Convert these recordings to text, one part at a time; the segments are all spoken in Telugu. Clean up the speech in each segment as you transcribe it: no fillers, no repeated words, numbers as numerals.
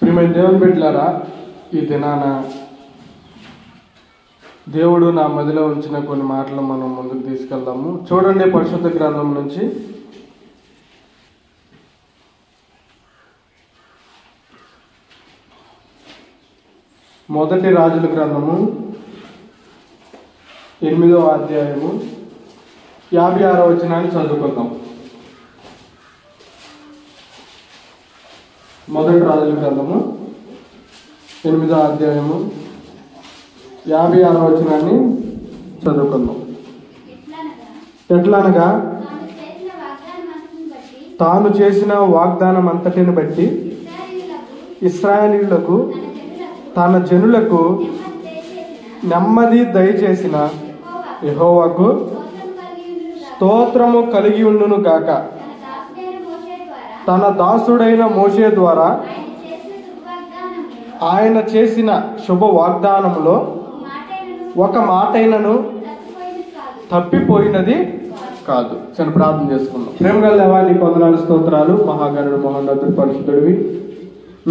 ప్రియమైన దేవుని బిడ్డలారా, ఈ దినాన దేవుడు నా మదిలో ఉంచిన కొన్ని మాటలు మనం ముందుకు తీసుకెళ్దాము. చూడండి, పరిశుద్ధ గ్రంథం నుంచి మొదటి రాజుల గ్రంథము 8వ అధ్యాయము 56వ వచనాన్ని చదువుకుందాం. మొదటి రాజుల గ్రంథము 8వ అధ్యాయము 56వ వచనాన్ని చదువుకుందాం. ఎట్లనగా తాను చేసిన వాగ్దానం అంతటిని బట్టి ఇశ్రాయేలీయులకు తన జనులకు నెమ్మది దయచేసిన యెహోవాకు స్తోత్రము కలిగి ఉండును గాక. తన దాసుడైన మోషే ద్వారా ఆయన చేసిన శుభ వాగ్దానములో ఒక మాటైనను తప్పిపోయినది కాదు. చిన్న ప్రార్థన చేసుకుందాం. ప్రేమగల దేవా, నీ వందనాలు, స్తోత్రాలు. మహాగణుడు, మహోన్నతుడు, పరిశుద్ధుడివి.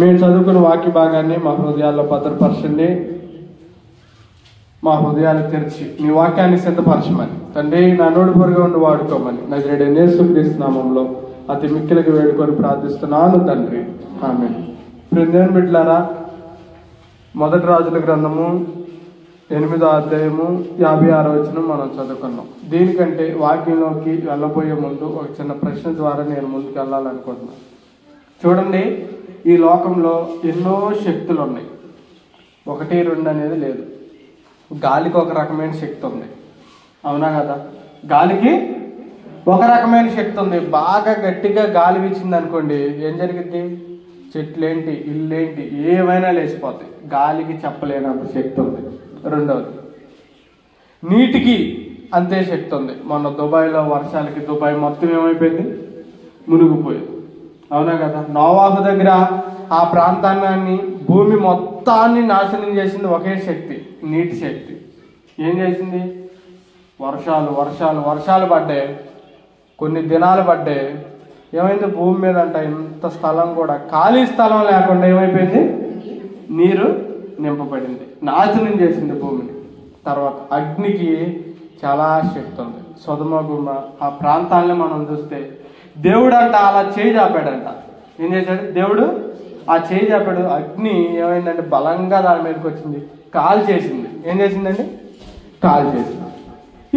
మేము చదువుకున్న వాక్య భాగాన్ని మా హృదయాల్లో భద్రపరచండి. మా హృదయాన్ని తెరిచి నీ వాక్యాన్ని సిద్ధపరచమని తండ్రి, నా నోడు పొరుగా ఉండి వాడుకోమని నజరేయుడైన యేసుక్రీస్తు నామములో అతి మిక్కిలిగా వేడుకొని ప్రార్థిస్తున్నాను తండ్రి, ఆమేన్. దేవుని బిడ్డలారా, మొదటి రాజుల గ్రంథము 8వ అధ్యాయము 56వ వచనం మనం చదువుకున్నాం. దీనికంటే వాక్యంలోకి వెళ్ళబోయే ముందు ఒక చిన్న ప్రశ్న ద్వారా నేను ముందుకు వెళ్ళాలనుకుంటున్నాను. చూడండి, ఈ లోకంలో ఎన్నో శక్తులు ఉన్నాయి. 1, 2 అనేది లేదు. గాలికి ఒక రకమైన శక్తి ఉంది, అవునా కదా? గాలికి ఒక రకమైన శక్తి ఉంది. బాగా గట్టిగా గాలి వీచింది అనుకోండి, ఏం జరిగింది? చెట్లేంటి, ఇల్లేంటి, ఏమైనా లేచిపోతాయి. గాలికి చెప్పలేనంత శక్తి ఉంది. రెండవది, నీటికి అంతే శక్తి ఉంది. మొన్న దుబాయ్లో వర్షాలకి దుబాయ్ మొత్తం ఏమైపోయింది? మునిగిపోయింది, అవునా కదా? నోవాహు దగ్గర ఆ ప్రాంతాన్ని, భూమి మొత్తాన్ని నాశనం చేసింది ఒకే శక్తి, నీటి శక్తి. ఏం చేసింది? వర్షాలు వర్షాలు వర్షాలు పడ్డాయి, కొన్ని దినాలు పడ్డాయి. ఏమైంది? భూమి మీద అంట ఇంత స్థలం కూడా, ఖాళీ స్థలం లేకుండా ఏమైపోయింది? నీరు నింపబడింది, నాశనం చేసింది భూమిని. తర్వాత అగ్నికి చాలా శక్తి ఉంది. సొదొమ గుమొర్రా ఆ ప్రాంతాలని మనం చూస్తే దేవుడు అంట అలా చేయి చాపాడంట. ఏం చేశాడు? దేవుడు ఆ చేయి చాపాడు. అగ్ని ఏమైందంటే బలంగా దాని మీదకి వచ్చింది, కాల్ చేసింది. ఏం చేసిందండి? కాల్ చేసింది.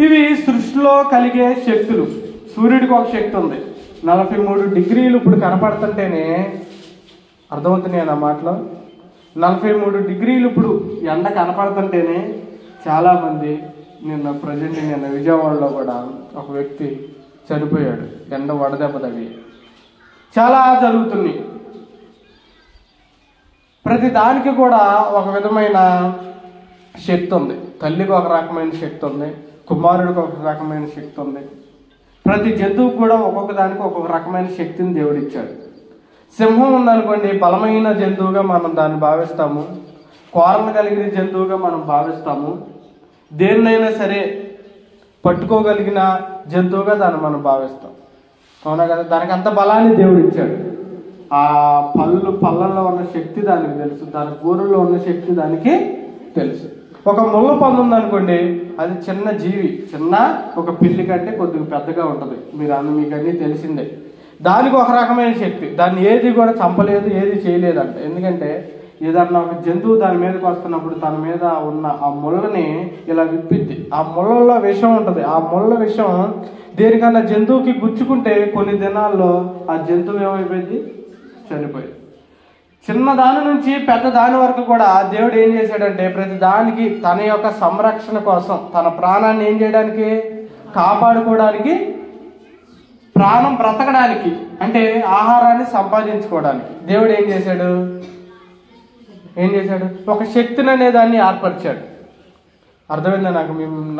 ఇవి సృష్టిలో కలిగే శక్తులు. సూర్యుడికి ఒక శక్తి ఉంది, 43 డిగ్రీలు ఇప్పుడు కనపడుతుంటేనే అర్థమవుతున్నాయి నా మాటలో. 43 డిగ్రీలు ఇప్పుడు ఎండ కనపడుతుంటేనే చాలామంది, నిన్న విజయవాడలో కూడా ఒక వ్యక్తి చనిపోయాడు, ఎండ వడదెబ్బ తగిలి. చాలా జరుగుతున్నాయి. ప్రతి దానికి కూడా ఒక విధమైన శక్తి ఉంది. తల్లికి ఒక రకమైన శక్తి ఉంది, కుమారుడికి ఒక రకమైన శక్తి ఉంది. ప్రతి జంతువుకు కూడా ఒక్కొక్క దానికి ఒక్కొక్క రకమైన శక్తిని దేవుడు ఇచ్చాడు. సింహం ఉందనుకోండి, బలమైన జంతువుగా మనం దాన్ని భావిస్తాము, కోరలు కలిగిన జంతువుగా మనం భావిస్తాము. దేన్నైనా సరే పట్టుకోగలిగిన జంతువుగా దాన్ని మనం భావిస్తాం, అవునా కదా? దానికి అంత బలాన్ని దేవుడు ఇచ్చాడు. ఆ పళ్ళల్లో ఉన్న శక్తి దానికి తెలుసు, దాని కూరల్లో ఉన్న శక్తి దానికి తెలుసు. ఒక ముళ్ళ పండు ఉందనుకోండి, అది చిన్న జీవి, చిన్న ఒక పిల్లి కంటే కొద్దిగా పెద్దగా ఉంటుంది. మీకు అన్నీ తెలిసిందే. దానికి ఒక రకమైన శక్తి, దాన్ని ఏది కూడా చంపలేదు, ఏది చేయలేదంట. ఎందుకంటే ఏదన్నా ఒక జంతువు దాని మీదకి వస్తున్నప్పుడు తన మీద ఉన్న ఆ ముళ్ళని ఇలా విప్పిద్ది. ఆ ముళ్ళల్లో విషం ఉంటుంది. ఆ ముళ్ళ విషం దేనికన్నా జంతువుకి గుచ్చుకుంటే కొన్ని దినాల్లో ఆ జంతువు ఏమైపోయింది? చనిపోయింది. చిన్న దాని నుంచి పెద్ద దాని వరకు కూడా దేవుడు ఏం చేశాడంటే ప్రతి దానికి తన యొక్క సంరక్షణ కోసం, తన ప్రాణాన్ని ఏం చేయడానికి? కాపాడుకోవడానికి, ప్రాణం బ్రతకడానికి, అంటే ఆహారాన్ని సంపాదించుకోవడానికి దేవుడు ఏం చేశాడు? ఒక శక్తిని అనే దాన్ని ఏర్పరిచాడు. అర్థమైందా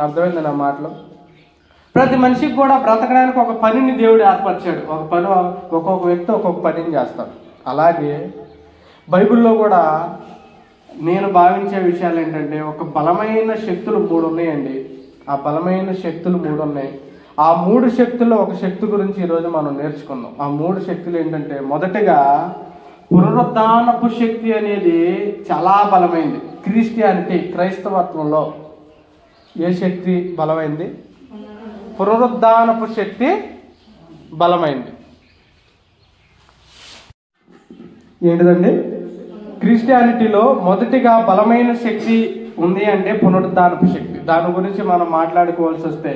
అర్థమైందా నా మాటలో? ప్రతి మనిషికి కూడా బ్రతకడానికి ఒక పనిని దేవుడు ఏర్పరిచాడు. ఒక పని, ఒక్కొక్క వ్యక్తి ఒక్కొక్క పనిని చేస్తాడు. అలాగే బైబిల్లో కూడా నేను భావించే విషయాలు ఏంటంటే, ఒక బలమైన శక్తులు 3 ఉన్నాయండి. ఆ బలమైన శక్తులు 3 ఉన్నాయి. ఆ 3 శక్తుల్లో ఒక శక్తి గురించి ఈరోజు మనం నేర్చుకుందాం. ఆ 3 శక్తులు ఏంటంటే, మొదటిగా పునరుద్ధానపు శక్తి అనేది చాలా బలమైంది. క్రిస్టియానిటీ, క్రైస్తవత్వంలో ఏ శక్తి బలమైంది? పునరుద్ధానపు శక్తి బలమైంది. ఏంటిదండి? క్రిస్టియానిటీలో మొదటిగా బలమైన శక్తి ఉంది అంటే పునరుద్ధానపు శక్తి. దాని గురించి మనం మాట్లాడుకోవాల్సి వస్తే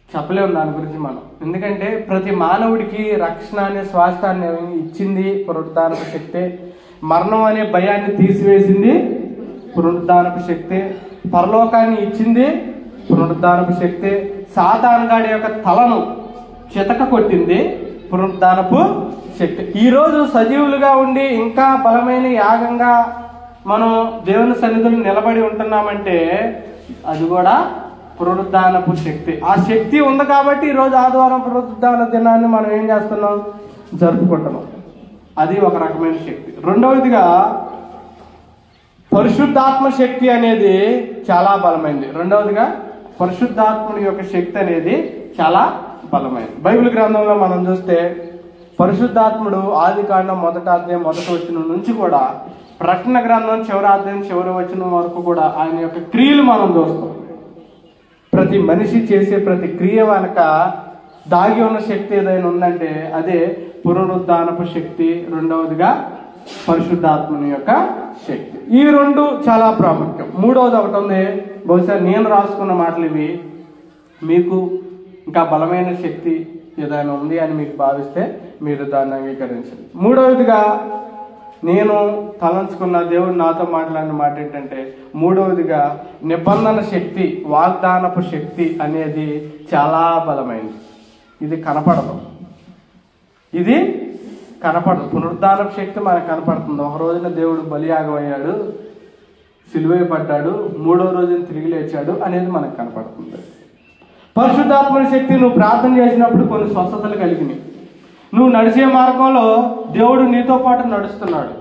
చెప్పలేము దాని గురించి మనం. ఎందుకంటే ప్రతి మానవుడికి రక్షణ అనే స్వాస్థాన్ని ఇచ్చింది పునరుద్ధానపు శక్తి. మరణం అనే భయాన్ని తీసివేసింది పునరుద్ధానపు శక్తి. పరలోకాన్ని ఇచ్చింది పునరుద్ధానపు శక్తి. సాతానుగాడి యొక్క తలను చితక కొట్టింది పునరుద్ధానపు శక్తి. ఈరోజు సజీవులుగా ఉండి ఇంకా బలమైన యాగంగా మనం దేవుని సన్నిధిలో నిలబడి ఉంటున్నామంటే అది కూడా పునరుద్ధానపు శక్తి. ఆ శక్తి ఉంది కాబట్టి ఈరోజు ఆదివారం పునరుద్ధాన దినాన్ని మనం ఏం చేస్తున్నాం? జరుపుకుంటున్నాం. అది ఒక రకమైన శక్తి. రెండవదిగా పరిశుద్ధాత్మ శక్తి అనేది చాలా బలమైంది. రెండవదిగా పరిశుద్ధాత్ముడి యొక్క శక్తి అనేది చాలా బలమైంది. బైబిల్ గ్రంథంలో మనం చూస్తే పరిశుద్ధాత్ముడు ఆదికాండం 1వ అధ్యాయం 1వ వచనం నుంచి కూడా ప్రకటన గ్రంథం చివరి అధ్యాయం చివరి వచనం వరకు కూడా ఆయన యొక్క క్రియలు మనం చూస్తాం. ప్రతి మనిషి చేసే ప్రతి క్రియ వెనక దాగి ఉన్న శక్తి ఏదైనా ఉందంటే అదే పునరుద్ధానపు శక్తి. రెండవదిగా పరిశుద్ధాత్మని యొక్క శక్తి. ఈ రెండు చాలా ప్రాముఖ్యం. మూడవది ఒకటి ఉంది, బహుశా నేను రాసుకున్న మాటలు ఇవి. మీకు ఇంకా బలమైన శక్తి ఏదైనా ఉంది అని మీకు భావిస్తే మీరు దాన్ని అంగీకరించండి. మూడవదిగా నేను తలంచుకున్న దేవుడు నాతో మాట్లాడిన మాట ఏంటంటే, మూడవదిగా నిబంధన శక్తి, వాగ్దానపు శక్తి అనేది చాలా బలమైనది. ఇది కనపడదు. ఇది కనపడదు. పునరుద్ధానపు శక్తి మనకు కనపడుతుంది. ఒక రోజున దేవుడు బలియాగం అయ్యాడు, సిలువేయబడ్డాడు, 3వ రోజున తిరిగి లేచాడు అనేది మనకు కనపడుతుంది. పరిశుద్ధాత్మ శక్తి నువ్వు ప్రార్థన చేసినప్పుడు కొన్ని స్వస్థతలు కలిగినాయి. నువ్వు నడిచే మార్గంలో దేవుడు నీతో పాటు నడుస్తున్నాడు.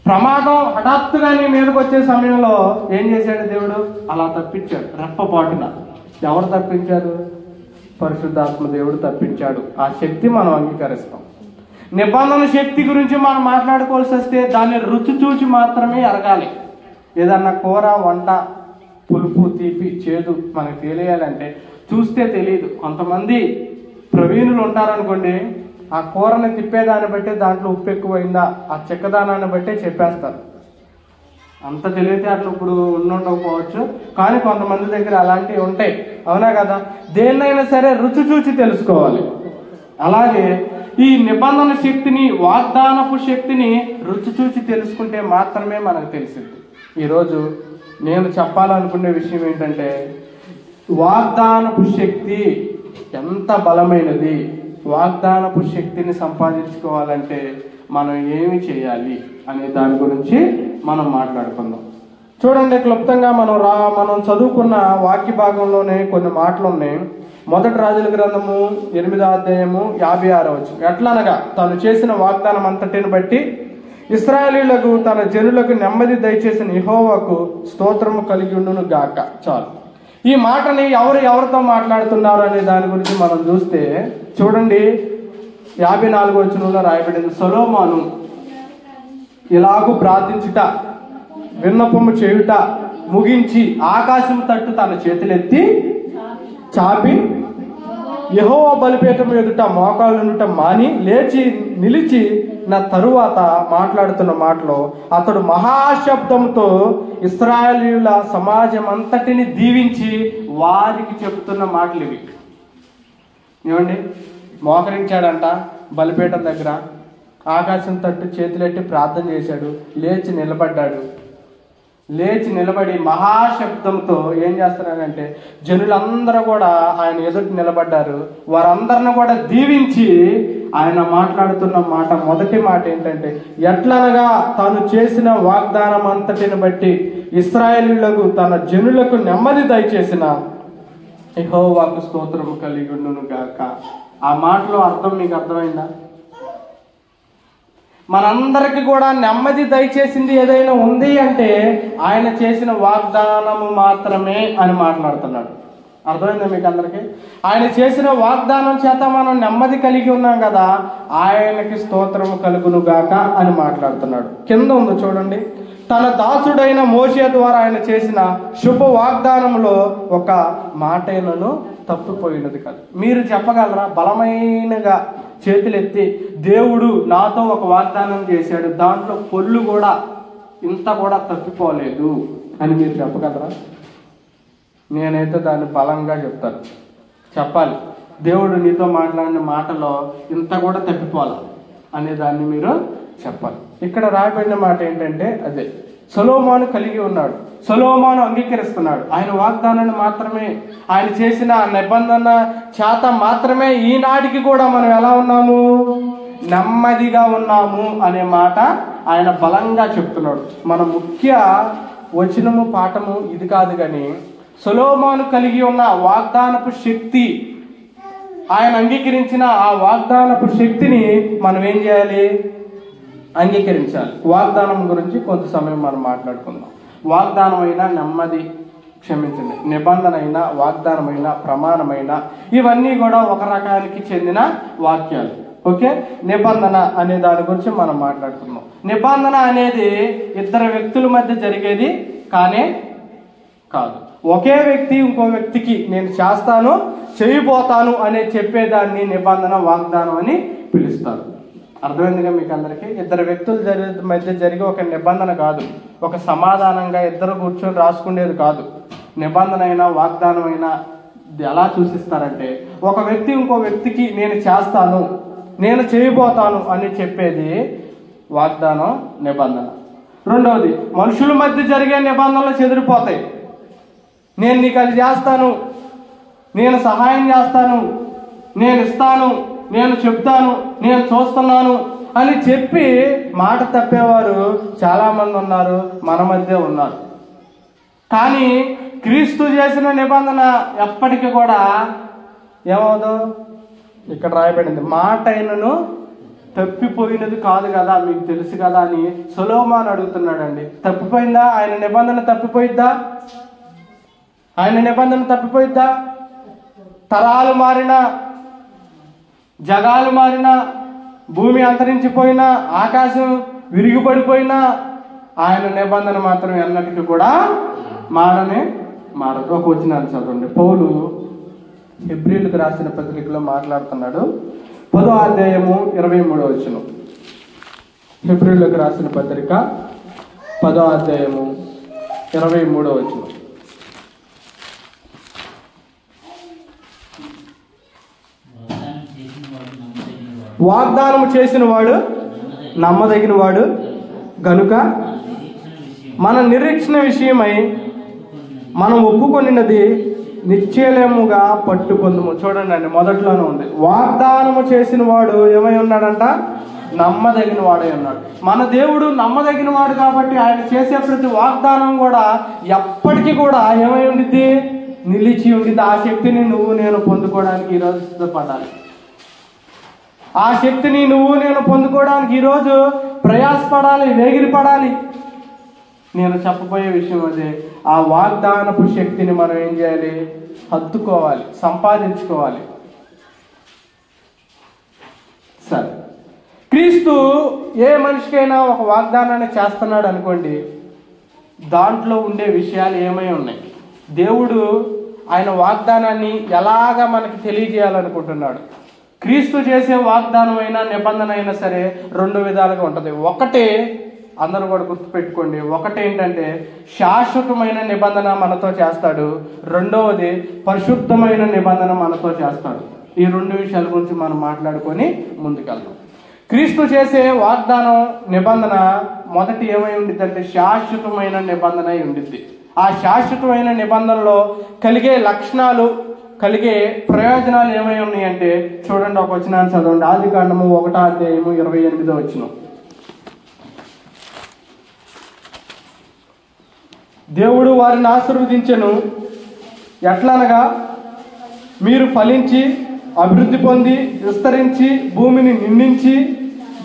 ప్రమాదం హఠాత్తుగా నీ మీదకి వచ్చే సమయంలో ఏం చేశాడు దేవుడు? అలా తప్పించాడు రెప్పపాటున. ఎవరు తప్పించారు? పరిశుద్ధాత్మ దేవుడు తప్పించాడు. ఆ శక్తి మనం అంగీకరిస్తాం. నిబంధన శక్తి గురించి మనం మాట్లాడుకోవాల్సి వస్తే దాన్ని రుచి చూచి మాత్రమే ఎరగాలి. ఏదన్నా కూర, వంట, పులుపు, తీపి, చేదు మనకు తెలియాలంటే చూస్తే తెలియదు. కొంతమంది ప్రవీణులు ఉంటారనుకోండి, ఆ కూరని తిప్పేదాన్ని బట్టి దాంట్లో ఉప్పు ఎక్కువైందా, ఆ చెక్కదానాన్ని బట్టే చెప్పేస్తారు. అంత తెలివితే అట్లా ఇప్పుడు ఉండకపోవచ్చు, కానీ కొంతమంది దగ్గర అలాంటివి ఉంటాయి. అవునా కదా? దేన్నైనా సరే రుచి చూచి తెలుసుకోవాలి. అలాగే ఈ నిబంధన శక్తిని, వాగ్దానపు శక్తిని రుచి చూచి తెలుసుకుంటే మాత్రమే మనకు తెలిసింది. ఈరోజు నేను చెప్పాలనుకునే విషయం ఏంటంటే, వాగ్దానపు శక్తి ఎంత బలమైనది, వాగ్దానపు శక్తిని సంపాదించుకోవాలంటే మనం ఏమి చేయాలి అనే దాని గురించి మనం మాట్లాడుకుందాం. చూడండి, క్లుప్తంగా మనం చదువుకున్న వాక్య భాగంలోనే కొన్ని మాటలు ఉన్నాయి. 1 రాజుల గ్రంథము 8వ అధ్యాయము 56వ వచనం. ఎట్లనగా తాను చేసిన వాగ్దానం అంతటిని బట్టి ఇశ్రాయేలీయులకు తన జనులకు నెమ్మది దయచేసిన యెహోవాకు స్తోత్రము కలిగి ఉండును గాక. చాలు. ఈ మాటని ఎవరితో మాట్లాడుతున్నారు అనే దాని గురించి మనం చూస్తే చూడండి, 54వ వచనంలో రాయబడింది, సొలొమోను ఇలాగూ ప్రార్థించుట, విన్నపము చేయుట ముగించి ఆకాశం తట్టు తన చేతులెత్తి చాపి యెహోవా బలిపీఠం ఎదుట మోకాళ్ళునుట మాని లేచి నిలిచి నా తరువాత మాట్లాడుతున్న మాటలో అతడు మహాశబ్దంతో ఇశ్రాయేలీయుల సమాజం అంతటిని దీవించి వారికి చెప్తున్న మాటలు ఇవి. ఏమండి? మోకరించాడంట బలిపీఠం దగ్గర, ఆకాశం తట్టు చేతులెట్టి ప్రార్థన చేశాడు, లేచి నిలబడ్డాడు. లేచి నిలబడి మహాశబ్దంతో ఏం చేస్తున్నాడంటే జనులందరూ కూడా ఆయన ఎదుటి నిలబడ్డారు. వారందరిని కూడా దీవించి ఆయన మాట్లాడుతున్న మాట, మొదటి మాట ఏంటంటే, ఎట్లనగా తాను చేసిన వాగ్దానం అంతటిని బట్టి ఇశ్రాయేలీయులకు తన జనులకు నెమ్మది దయచేసిన యెహోవాకు స్తోత్రము కలిగి ఉండును గాక. ఆ మాటలో అర్థం మీకు అర్థమైందా? మనందరికి కూడా నెమ్మది దయచేసింది ఏదైనా ఉంది అంటే ఆయన చేసిన వాగ్దానము మాత్రమే అని మాట్లాడుతున్నాడు. అర్థమైందా మీకు అందరికీ? ఆయన చేసిన వాగ్దానం చేత మనం నెమ్మది కలిగి ఉన్నాం కదా, ఆయనకి స్తోత్రము కలుగును గాక అని మాట్లాడుతున్నాడు. కింద ఉంది చూడండి, తన దాసుడైన మోషే ద్వారా ఆయన చేసిన శుభ వాగ్దానంలో ఒక మాటైనను తప్పిపోయినది కాదు. మీరు చెప్పగలరా? బలమైనగా చేతులెత్తి దేవుడు నాతో ఒక వాగ్దానం చేశాడు, దాంట్లో పొల్లు కూడా ఇంత కూడా తప్పిపోలేదు అని మీరు చెప్పగలరా? నేనైతే దాన్ని బలంగా చెప్తాను. చెప్పాలి, దేవుడు నీతో మాట్లాడిన మాటలో ఇంత కూడా తప్పిపోవాలి అనే దాన్ని మీరు చెప్పాలి. ఇక్కడ రాయబడిన మాట ఏంటంటే అదే, సొలొమోను కలిగి ఉన్నాడు, సొలొమోను అంగీకరిస్తున్నాడు. ఆయన వాగ్దానాన్ని మాత్రమే, ఆయన చేసిన నిబంధన చేత మాత్రమే ఈనాటికి కూడా మనం ఎలా ఉన్నాము? నెమ్మదిగా ఉన్నాము అనే మాట ఆయన బలంగా చెప్తున్నాడు. మన ముఖ్య వచనము పాఠము ఇది కాదు, కానీ సొలొమోను కలిగి ఉన్న వాగ్దానపు శక్తి, ఆయన అంగీకరించిన ఆ వాగ్దానపు శక్తిని మనం ఏం చేయాలి? అంగీకరించాలి. వాగ్దానం గురించి కొంత సమయం మనం మాట్లాడుకుందాం. వాగ్దానం అయినా నెమ్మది, క్షమించండి, నిబంధన అయినా, వాగ్దానమైన, ప్రమాణమైన, ఇవన్నీ కూడా ఒక రకానికి చెందిన వాక్యాలు. ఓకే, నిబంధన అనే దాని గురించి మనం మాట్లాడుకుందాం. నిబంధన అనేది ఇద్దరు వ్యక్తుల మధ్య జరిగేది కానే కాదు. ఒకే వ్యక్తి ఇంకో వ్యక్తికి నేను చేస్తాను, చేయబోతాను అనే చెప్పేదాన్ని నిబంధన, వాగ్దానం అని పిలుస్తారు. అర్థమైందిగా మీకు అందరికీ? ఇద్దరు వ్యక్తుల మధ్య జరిగే ఒక నిబంధన కాదు, ఒక సమాధానంగా ఇద్దరు కూర్చొని రాసుకునేది కాదు. నిబంధన అయినా, వాగ్దానం అయినా ఎలా సూచిస్తారంటే, ఒక వ్యక్తి ఇంకో వ్యక్తికి నేను చేస్తాను, నేను చేయబోతాను అని చెప్పేది వాగ్దానం, నిబంధన. రెండవది, మనుషుల మధ్య జరిగే నిబంధనలు చెదిరిపోతాయి. నేను నీకు అది చేస్తాను, నేను సహాయం చేస్తాను, నేను ఇస్తాను, నేను చెప్తాను, నేను చూస్తున్నాను అని చెప్పి మాట తప్పేవారు చాలా మంది ఉన్నారు, మన మధ్య ఉన్నారు. కానీ క్రీస్తు చేసిన నిబంధన ఎప్పటికీ కూడా ఏమవుదు? ఇక్కడ రాయబడింది, మాట అయినను తప్పిపోయినది కాదు కదా, మీకు తెలుసు కదా అని సొలొమోను అడుగుతున్నాడండి. తప్పిపోయిందా? ఆయన నిబంధన తప్పిపోయిద్దా? ఆయన నిబంధన తప్పిపోయిద్దా? తరాలు మారినా, జగాలు మారినా, భూమి అంతరించిపోయినా, ఆకాశం విరిగిపడిపోయినా ఆయన నిబంధన మాత్రం ఎన్నటికీ కూడా మారదు. ఒక వచనాన్ని చదవండి. పౌలు హెబ్రీయులకు రాసిన పత్రికలో మాట్లాడుతున్నాడు. 10వ అధ్యాయము 23వ వచనం. హెబ్రీయులకు రాసిన పత్రిక 10వ అధ్యాయము 23వ వచనం. వాగ్దానం చేసిన వాడు నమ్మదగిన వాడు గనుక మన నిరీక్షణ విషయమై మనం ఒప్పుకొనినది నిశ్చయముగా పట్టుకొందుము. చూడండి, మొదట్లోనే ఉంది, వాగ్దానము చేసిన వాడు ఏమై ఉన్నాడంట? నమ్మదగిన వాడై ఉన్నాడు. మన దేవుడు నమ్మదగిన వాడు కాబట్టి ఆయన చేసే ప్రతి వాగ్దానం కూడా ఎప్పటికీ కూడా ఏమై ఉండిద్ది? నిలిచి ఉండిద్ది. ఆ శక్తిని నువ్వు నేను పొందుకోవడానికి ఈరోజు సిద్ధపడాలి. ఆ శక్తిని నువ్వు నేను పొందుకోవడానికి ఈరోజు ప్రయాసపడాలి, వేగిరపడాలి. నేను చెప్పబోయే విషయం అదే. ఆ వాగ్దానపు శక్తిని మనం ఏం చేయాలి? హత్తుకోవాలి, సంపాదించుకోవాలి. సరే, క్రీస్తు ఏ మనిషికైనా ఒక వాగ్దానాన్ని చేస్తున్నాడు అనుకోండి, దాంట్లో ఉండే విషయాలు ఏమై ఉన్నాయి? దేవుడు ఆయన వాగ్దానాన్ని ఎలాగా మనకి తెలియజేయాలనుకుంటున్నాడు? క్రీస్తు చేసే వాగ్దానం అయినా, నిబంధన అయినా సరే 2 విధాలుగా ఉంటుంది. ఒకటే, అందరూ కూడా గుర్తుపెట్టుకోండి, ఒకటేంటంటే శాశ్వతమైన నిబంధన మనతో చేస్తాడు. రెండవది పరిశుద్ధమైన నిబంధన మనతో చేస్తాడు. ఈ 2 విషయాల గురించి మనం మాట్లాడుకొని ముందుకెళ్తాం. క్రీస్తు చేసే వాగ్దానం, నిబంధన మొదటి ఏమై ఉండిద్ది అంటే శాశ్వతమైన నిబంధన అయి ఉండిద్ది. ఆ శాశ్వతమైన నిబంధనలో కలిగే లక్షణాలు, కలిగే ప్రయోజనాలు ఏమై ఉన్నాయంటే చూడండి, ఒక వచనాన్ని చదవండి. ఆదికాండము 1వ అధ్యాయము 28వ వచనం. దేవుడు వారిని ఆశీర్వదించెను, ఎట్లనగా మీరు ఫలించి అభివృద్ధి పొంది విస్తరించి భూమిని నిండించి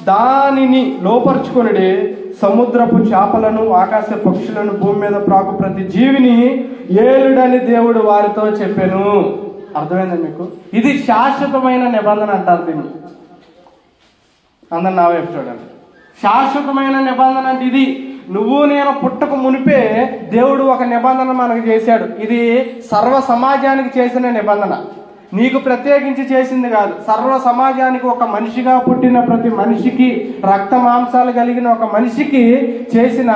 దానిని లోపరుచుకొనుడి, సముద్రపు చేపలను, ఆకాశ పక్షులను, భూమి మీద ప్రాకు ప్రతి జీవిని ఏలుడని దేవుడు వారితో చెప్పెను. అర్థమైందా మీకు? ఇది శాశ్వతమైన నిబంధన అంటారు దీన్ని. అందరు నా వైపు చూడండి. శాశ్వతమైన నిబంధన అంటే ఇది. నువ్వు నేను పుట్టక మునిపే దేవుడు ఒక నిబంధన మనకు చేశాడు. ఇది సర్వ సమాజానికి చేసిన నిబంధన, నీకు ప్రత్యేకించి చేసింది కాదు. సర్వ సమాజానికి, ఒక మనిషిగా పుట్టిన ప్రతి మనిషికి, రక్త మాంసాలు కలిగిన ఒక మనిషికి చేసిన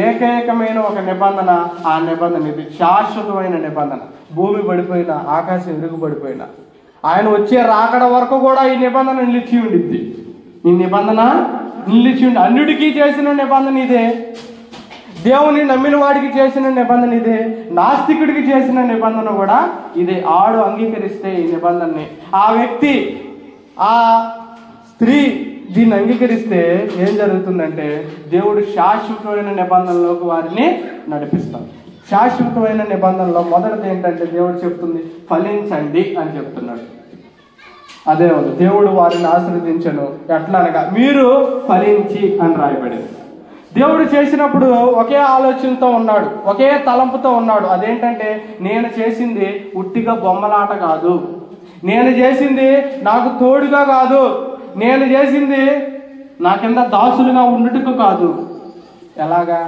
ఏకైకమైన ఒక నిబంధన. ఆ నిబంధన ఇది శాశ్వతమైన నిబంధన. భూమి పడిపోయినా, ఆకాశం విరుగుపడిపోయినా, ఆయన వచ్చే రాకడ వరకు కూడా ఈ నిబంధన నిలిచి ఉండిద్ది. ఈ నిబంధన నిలిచి ఉండి, అన్యుడికి చేసిన నిబంధన ఇదే, దేవుని నమ్మిన వాడికి చేసిన నిబంధన ఇదే, నాస్తికుడికి చేసిన నిబంధన కూడా ఇదే. ఆడు అంగీకరిస్తే ఈ నిబంధనని, ఆ వ్యక్తి, ఆ స్త్రీ దీన్ని అంగీకరిస్తే ఏం జరుగుతుందంటే దేవుడు శాశ్వతమైన నిబంధనలోకి వారిని నడిపిస్తాడు. శాశ్వతమైన నిబంధనలో మొదటిది ఏంటంటే దేవుడు చెప్తుంది ఫలించండి అని చెప్తున్నాడు. అదే ఉంది, దేవుడు వారిని ఆశీర్వదించను ఎట్లా అనగా మీరు ఫలించి అని రాయబడింది. దేవుడు చేసినప్పుడు ఒకే ఆలోచనతో ఉన్నాడు, ఒకే తలంపుతో ఉన్నాడు. అదేంటంటే నేను చేసింది ఉట్టిగా బొమ్మలాట కాదు, నేను చేసింది నాకు తోడుగా కాదు, నేను చేసింది నా కింద దాసులుగా ఉండుటకు కాదు. ఎలాగా?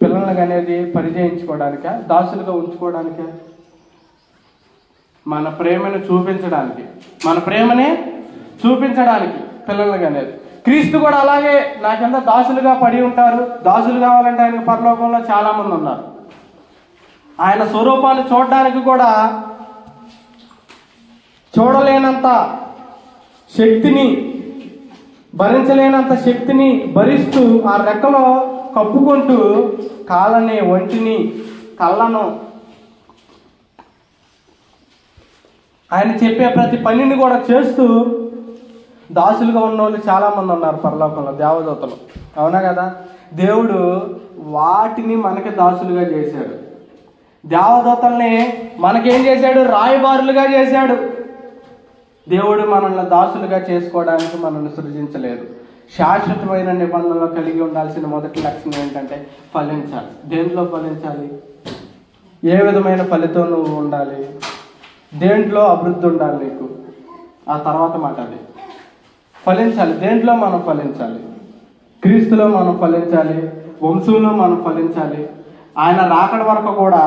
పిల్లలకి అనేది పరిచయించుకోవడానిక, దాసులుగా ఉంచుకోవడానిక? మన ప్రేమను చూపించడానికి, మన ప్రేమని చూపించడానికి పిల్లలకి అనేది. క్రీస్తు కూడా అలాగే నా కింద దాసులుగా పడి ఉంటారు. దాసులు కావాలంటే ఆయనకు పరలోకంలో చాలా మంది ఉన్నారు. ఆయన స్వరూపాన్ని చూడడానికి కూడా చూడలేనంత శక్తిని, భరించలేనంత శక్తిని భరిస్తూ ఆ రెక్కలో కప్పుకుంటూ కాళ్ళని, ఒంటిని, కళ్ళను, ఆయన చెప్పే ప్రతి పనిని కూడా చేస్తూ దాసులుగా ఉన్న వాళ్ళు చాలా మంది ఉన్నారు పరలోకంలో, దేవదూతలు. అవునా కదా? దేవుడు వాటిని మనకి దాసులుగా చేశాడు. దేవదూతల్ని మనకేం చేశాడు? రాయబారులుగా చేశాడు. దేవుడు మనల్ని దాసులుగా చేసుకోవడానికి మనల్ని సృజించలేదు. శాశ్వతమైన నిబంధనలో కలిగి ఉండాల్సిన మొదటి లక్షణం ఏంటంటే ఫలించాలి. దేంట్లో ఫలించాలి? ఏ విధమైన ఫలితం నువ్వు ఉండాలి? దేంట్లో అభివృద్ధి ఉండాలి నీకు? ఆ తర్వాత మాట అది ఫలించాలి. దేంట్లో మనం ఫలించాలి? క్రీస్తులో మనం ఫలించాలి, వంశంలో మనం ఫలించాలి. ఆయన రాకడ వరకు కూడా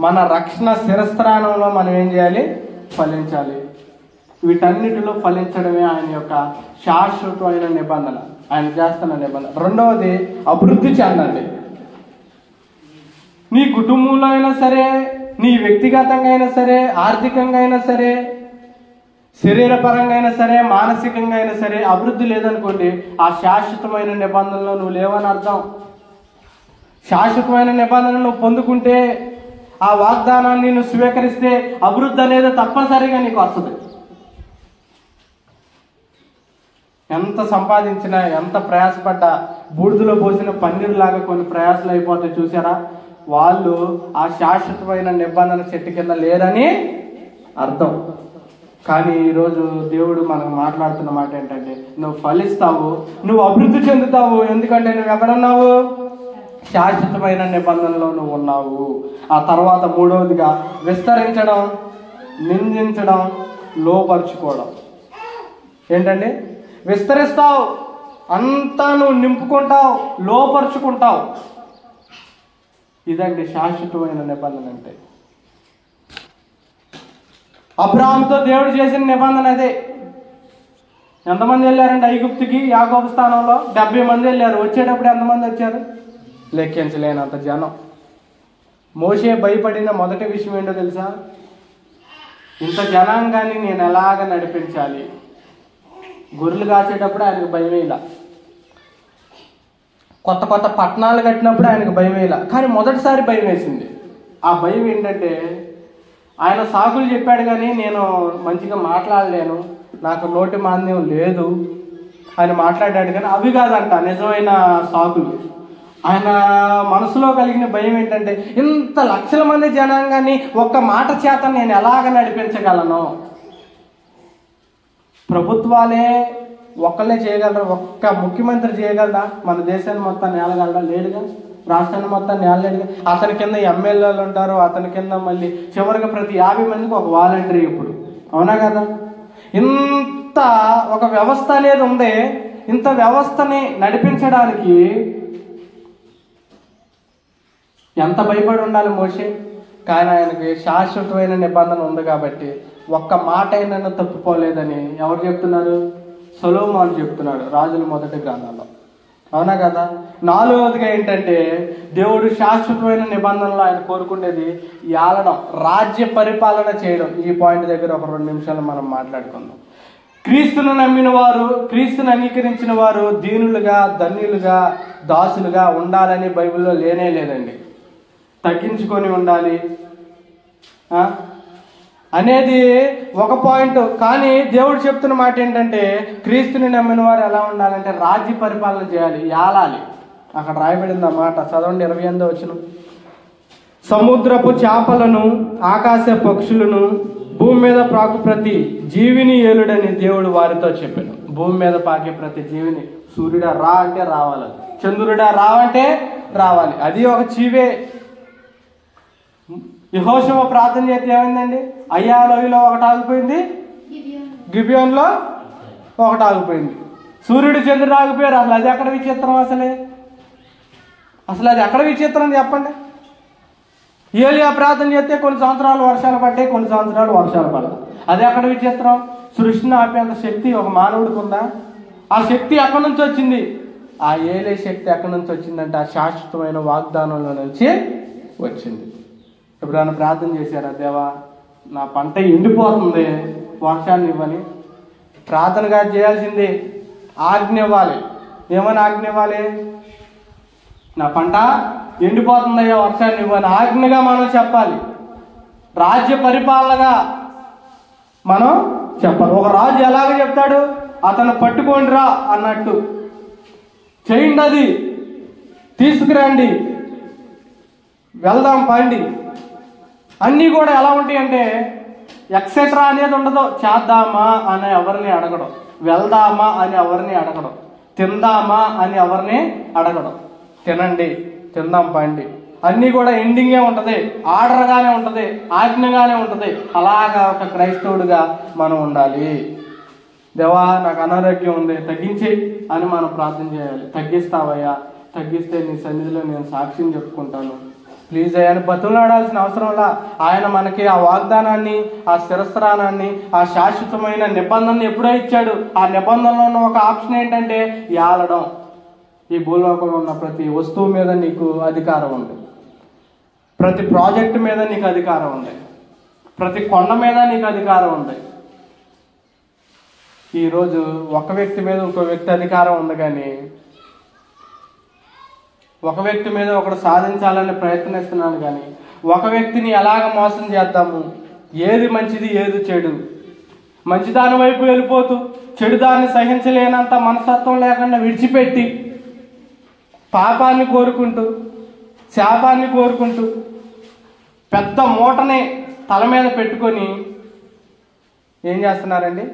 మన రక్షణ శిరస్త్రాణంలో మనం ఏం చేయాలి? ఫలించాలి. వీటన్నిటిలో ఫలించడమే ఆయన యొక్క శాశ్వతమైన నిబంధన, ఆయన చేస్తున్న నిబంధన. రెండవది అభివృద్ధి చెందండి. నీ కుటుంబంలో అయినా సరే, నీ వ్యక్తిగతంగా అయినా సరే, ఆర్థికంగా అయినా సరే, శరీరపరంగా అయినా సరే, మానసికంగా అయినా సరే అభివృద్ధి లేదనుకోండి, ఆ శాశ్వతమైన నిబంధనలో నువ్వు లేవని అర్థం. శాశ్వతమైన నిబంధన నువ్వు పొందుకుంటే, ఆ వాగ్దానాన్ని నువ్వు స్వీకరిస్తే అభివృద్ధి అనేది తప్పనిసరిగా నీకు వస్తుంది. ఎంత సంపాదించినా, ఎంత ప్రయాసపడ్డా బూడిదలో పోసిన పన్నీరులాగా కొన్ని ప్రయాసాలు అయిపోతాయి. చూసారా? వాళ్ళు ఆ శాశ్వతమైన నిబంధన చెట్టు కింద లేరని అర్థం. కానీ ఈరోజు దేవుడు మనకు మాట్లాడుతున్న మాట ఏంటంటే నువ్వు ఫలిస్తావు, నువ్వు అభివృద్ధి చెందుతావు. ఎందుకంటే నువ్వు ఎక్కడున్నావు? శాశ్వతమైన నిబంధనలో నువ్వు ఉన్నావు. ఆ తర్వాత మూడవదిగా విస్తరించడం, నిందించడం, లోపరుచుకోవడం. ఏంటండి? విస్తరిస్తావు, అంతా నువ్వు నింపుకుంటావు, లోపరుచుకుంటావు. ఇదండి శాశ్వతమైన నిబంధన అంటే. అబ్రాహాముతో దేవుడు చేసిన నిబంధన అదే. ఎంతమంది వెళ్ళారండి ఐగుప్తుకి? యాకోబు స్థానంలో 70 మంది వెళ్ళారు. వచ్చేటప్పుడు ఎంతమంది వచ్చారు? లెక్కించలేనంత జనం. మోషే భయపడిన మొదటి విషయం ఏంటో తెలుసా? ఇంత జనాంగాన్ని నేను ఎలాగ నడిపించాలి. గొర్రెలు కాసేటప్పుడు ఆయనకు భయం ఇలా, కొత్త కొత్త పట్టణాలు కట్టినప్పుడు ఆయనకు భయం ఇలా. కానీ మొదటిసారి భయం వేసింది. ఆ భయం ఏంటంటే ఆయన సాకులు చెప్పాడు కానీ నేను మంచిగా మాట్లాడలేను, నాకు నోటి మాంద్యం లేదు అని మాట్లాడాడు. కానీ అవి కాదంట నిజమైన సాకులు. ఆయన మనసులో కలిగిన భయం ఏంటంటే ఇంత లక్షల మంది జనాంగాన్ని ఒక్క మాట చేత నేను ఎలాగ నడిపించగలను? ప్రభుత్వాలే ఒక్కళ్ళే చేయగలరా? ఒక్క ముఖ్యమంత్రి చేయగలరా? మన దేశాన్ని మొత్తాన్ని ఏలగలరా? లేడుగా. రాష్ట్రాన్ని మొత్తాన్ని ఏలలేడుగా. అతని కింద ఎమ్మెల్యేలు ఉంటారు, అతని కింద మళ్ళీ చివరిగా ప్రతి 50 మందికి ఒక వాలంటరీ ఇప్పుడు. అవునా కదా? ఇంత ఒక వ్యవస్థ అనేది ఉంది. ఇంత వ్యవస్థని నడిపించడానికి ఎంత భయపడి ఉండాలి మోషే. కానీ ఆయనకి శాశ్వతమైన నిబంధన ఉంది కాబట్టి ఒక్క మాట అయినా తప్పిపోలేదని ఎవరు చెప్తున్నారు? సొలొమోను చెప్తున్నాడు రాజుల మొదటి గ్రంథంలో. అవునా కదా? 4వదిగా ఏంటంటే దేవుడు శాశ్వతమైన నిబంధనలు ఆయన కోరుకునేది ఏలడం, రాజ్య పరిపాలన చేయడం. ఈ పాయింట్ దగ్గర ఒక 2 నిమిషాలు మనం మాట్లాడుకుందాం. క్రీస్తును నమ్మిన వారు, క్రీస్తును అంగీకరించిన వారు దీనులుగా, ధన్యులుగా, దాసులుగా ఉండాలని బైబిల్లో లేనే లేదండి. తగ్గించుకొని ఉండాలి అనేది ఒక పాయింట్. కానీ దేవుడు చెప్తున్న మాట ఏంటంటే క్రీస్తుని నమ్మిన వారు ఎలా ఉండాలంటే రాజ్య పరిపాలన చేయాలి, ఏలాలి. అక్కడ రాయబడింది ఆ మాట. చదవండి 28వ వచనం. సముద్రపు చేపలను, ఆకాశ పక్షులను, భూమి మీద ప్రాకు ప్రతి జీవిని ఏలుడని దేవుడు వారితో చెప్పాను. భూమి మీద పాకే ప్రతి జీవిని, సూర్యుడా రా అంటే రావాలి, చంద్రుడా రావంటే రావాలి. అది ఒక జీవే. యెహోషువ ప్రార్థన చేస్తే ఏమైందండి? అయ్యా లోయలో ఒకటి ఆగిపోయింది, గిబియోన్లో ఒకటి ఆగిపోయింది. సూర్యుడు చంద్రుడు ఆగిపోయారు. అసలు అది ఎక్కడ విచిత్రం? అసలు అది ఎక్కడ విచిత్రం చెప్పండి. ఏలియా ప్రార్థన చేస్తే కొన్ని సంవత్సరాలు వర్షాలు పడ్డాయి, కొన్ని సంవత్సరాలు వర్షాలు పడతాయి. అది ఎక్కడ విచిత్రం? సృష్టిని ఆపేంత శక్తి ఒక మానవుడికి ఉందా? ఆ శక్తి ఎక్కడి నుంచి వచ్చింది? ఆ ఏలే శక్తి ఎక్కడి నుంచి వచ్చిందంటే ఆ శాశ్వతమైన వాగ్దానంలో నుంచి వచ్చింది. ఎప్పుడైనా ప్రార్థన చేశారా? దేవా నా పంట ఎండిపోతుంది, వర్షాన్ని ఇవ్వని. ప్రార్థనగా చేయాల్సింది ఆజ్ఞ ఇవ్వాలి. ఏమని ఆజ్ఞ ఇవ్వాలి? నా పంట ఎండిపోతుందయ్యా, వర్షాన్ని ఇవ్వని ఆజ్ఞగా మనం చెప్పాలి. రాజ్య పరిపాలనగా మనం చెప్పాలి. ఒక రాజు ఎలాగ చెప్తాడు? అతను పట్టుకోండి రా అన్నట్టు చేయండి, అది తీసుకురండి, వెళ్దాం పండి. అన్నీ కూడా ఎలా ఉంటాయి అంటే ఎక్సెట్రా అనేది ఉండదు. చేద్దామా అని ఎవరిని అడగడం, వెళ్దామా అని ఎవరిని అడగడం, తిందామా అని ఎవరిని అడగడం. తినండి, తిందాం పండి. అన్నీ కూడా ఎండింగే ఉంటుంది, ఆర్డర్గానే ఉంటుంది, ఆజ్ఞగానే ఉంటుంది. అలాగా ఒక క్రైస్తవుడిగా మనం ఉండాలి. దేవా నాకు అనారోగ్యం ఉంది, తగ్గించి అని మనం ప్రార్థన చేయాలి. తగ్గిస్తావయ్యా, తగ్గిస్తే నీ సన్నిధిలో నేను సాక్ష్యం చెప్పుకుంటాను, ప్లీజ్ అయ్యా అని బతులాడాల్సిన అవసరంలా ఆయన మనకి ఆ వాగ్దానాన్ని, ఆ స్థిరస్థానాన్ని, ఆ శాశ్వతమైన నిబంధనని ఎప్పుడో ఇచ్చాడు. ఆ నిబంధనలో ఉన్న ఒక ఆప్షన్ ఏంటంటే ఏలడం. ఈ భూలోకంలో ఉన్న ప్రతి వస్తువు మీద నీకు అధికారం ఉంది, ప్రతి ప్రాజెక్టు మీద నీకు అధికారం ఉంది, ప్రతి కొండ మీద నీకు అధికారం ఉంది. ఈరోజు ఒక వ్యక్తి మీద ఇంకో వ్యక్తి అధికారం ఉంది, కానీ ఒక వ్యక్తి మీద ఒకడు సాధించాలని ప్రయత్నిస్తున్నాను. కానీ ఒక వ్యక్తిని ఎలాగ మోసం చేద్దాము, ఏది మంచిది ఏది చెడు, మంచిదాని వైపు వెళ్ళిపోతూ చెడుదాన్ని సహించలేనంత మనస్తత్వం లేకుండా విడిచిపెట్టి పాపాన్ని కోరుకుంటూ, శాపాన్ని కోరుకుంటూ, పెద్ద మూటని తల మీద పెట్టుకొని ఏం చేస్తున్నారండి?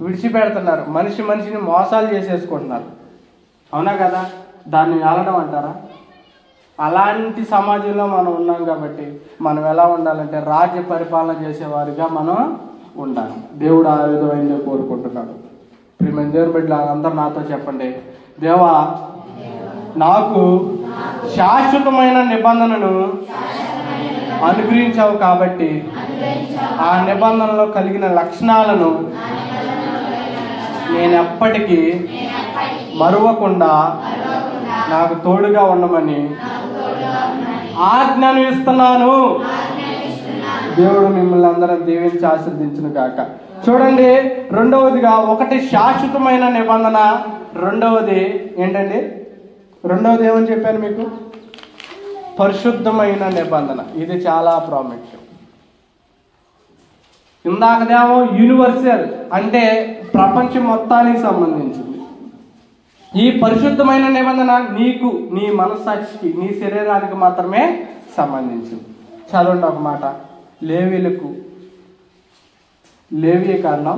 విడిచిపెడుతున్నారు. మనిషిని మోసాలు చేసేసుకుంటున్నారు. అవునా కదా? దాన్ని ఏలడం అంటారా? అలాంటి సమాజంలో మనం ఉన్నాం కాబట్టి మనం ఎలా ఉండాలంటే రాజ్య పరిపాలన చేసేవారిగా మనం ఉండాలి. దేవుడు ఆ విధంగా కోరుకుంటున్నాడు. ప్రియమైన దేవుని బిడ్డలు అందరూ నాతో చెప్పండి, దేవా నాకు శాశ్వతమైన నిబంధనను అనుగ్రహించావు కాబట్టి ఆ నిబంధనలో కలిగిన లక్షణాలను నేను ఎప్పటికీ మరువకుండా నాకు తోడుగా ఉండమని ఆజ్ఞను ఇస్తున్నాను. దేవుడు మిమ్మల్ని అందరం దీవించి ఆశీర్వదించును గాక. చూడండి, రెండవదిగా ఒకటి శాశ్వతమైన నిబంధన, రెండవది ఏంటండి? రెండవది ఏమని చెప్పాను మీకు? పరిశుద్ధమైన నిబంధన. ఇది చాలా ప్రాముఖ్యం. ఇందాకదేమో యూనివర్సల్ అంటే ప్రపంచం మొత్తానికి సంబంధించింది. ఈ పరిశుద్ధమైన నిబంధన నీకు, నీ మనస్సాక్షికి, నీ శరీరానికి మాత్రమే సంబంధించింది. చదవండి ఒక మాట. లేవీ కాండం